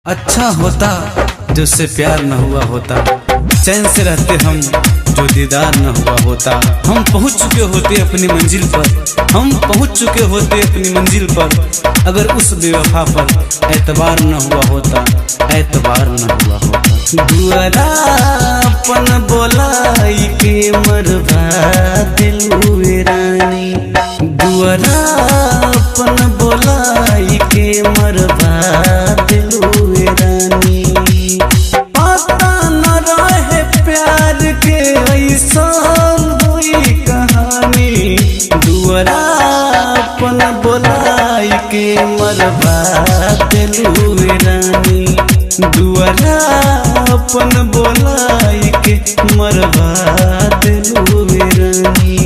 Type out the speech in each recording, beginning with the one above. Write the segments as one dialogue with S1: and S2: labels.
S1: अच्छा होता जो उससे प्यार न हुआ होता, चैन से रहते हम जो दीदार न हुआ होता। हम पहुंच चुके होते अपनी मंजिल पर, हम पहुंच चुके होते अपनी मंजिल पर, अगर उस बेवफा पर एतबार न हुआ होता, एतबार न हुआ होता। दुआरापन बोलाई के मरवा दिल हुए रानी, दुआरापन बोलाई के मरवा दिल हुए रानी। पता न रहे प्यार के ऐसान हुई कहानी, दुआरापन बोलाई के मरवा दिल हुए रानी, दुआरापन बोलाई के मरवा दिल हुए रानी।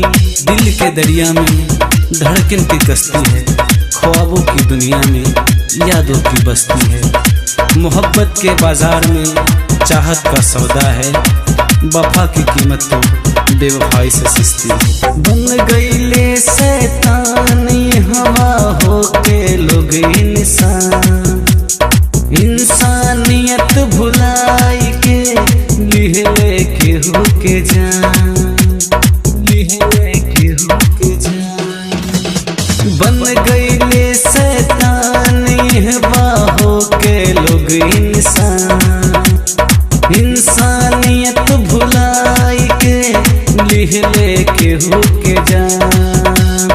S1: दिल के दरिया में धड़कन की कश्ती है, ख्वाबों की दुनिया में यादों की बस्ती है। मोहब्बत के बाजार में चाहत का सौदा है, वफा की कीमत तो बेवफाई से सस्ती है। बन गईले शैतानी हवा होके लोग इंसान, इंसानियत भुलाई के लिहले केहू के जान, लिहले केहू के जान। बन गईले शैतानी हवा होके लोग इंसान, इंसानियत भुलाई के लिहले केहू के जान।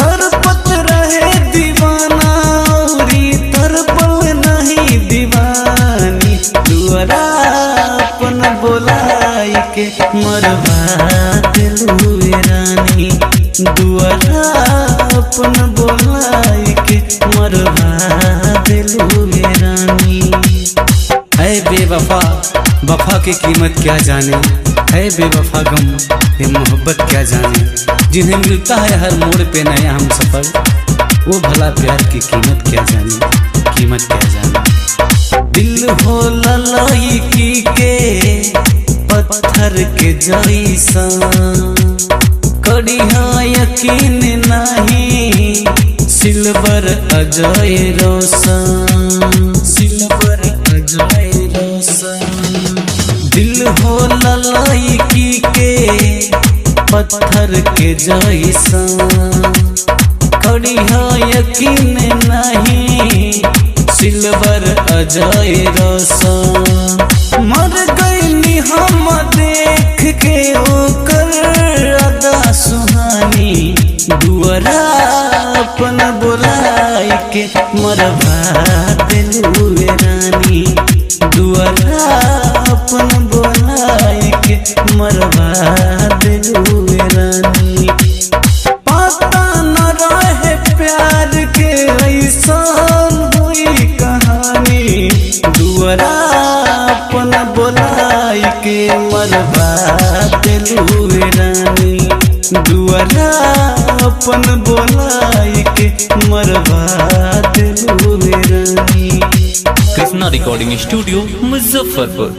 S1: तरपत रहे दीवाना औरी तरपल नहीं दीवानी, दुआरापन बोलाई के मरवा दिल हुए रानी, दुआरापन बोलाई के मरवा दिल हुए रानी। ऐ बेवफा वफा की कीमत क्या जाने, है बेवफा गम ये मोहब्बत क्या जाने। जिन्हें मिलता है हर मोड़ पे नया हम सफर, वो भला प्यार की कीमत क्या जाने, कीमत क्या जाने। दिल हो ललकी के पत्थर के जैसा, कड़िया यकीन नहीं सिल्वर अजय रोशन, सिल्वर अजय रोशन। दिल हो ललकी के पत्थर के जैसा, कड़िया यकीन नहीं सिल्वर अजय रोशन। मर गईनी हम देख के ओकर अदा सुहानी, दुआरापन बोलाई के मरवा दिल हुए रानी, दुआरापन बोलाई के मरवा दिल हुए रानी। पता न रहे प्यार के ऐसान हुई कहानी, दुआरापन बोलाई के मरवा दिल हुए रानी, दुआरापन बोलाई के मरवा दिल हुए रानी।
S2: Krishna recording studio Muzaffarpur.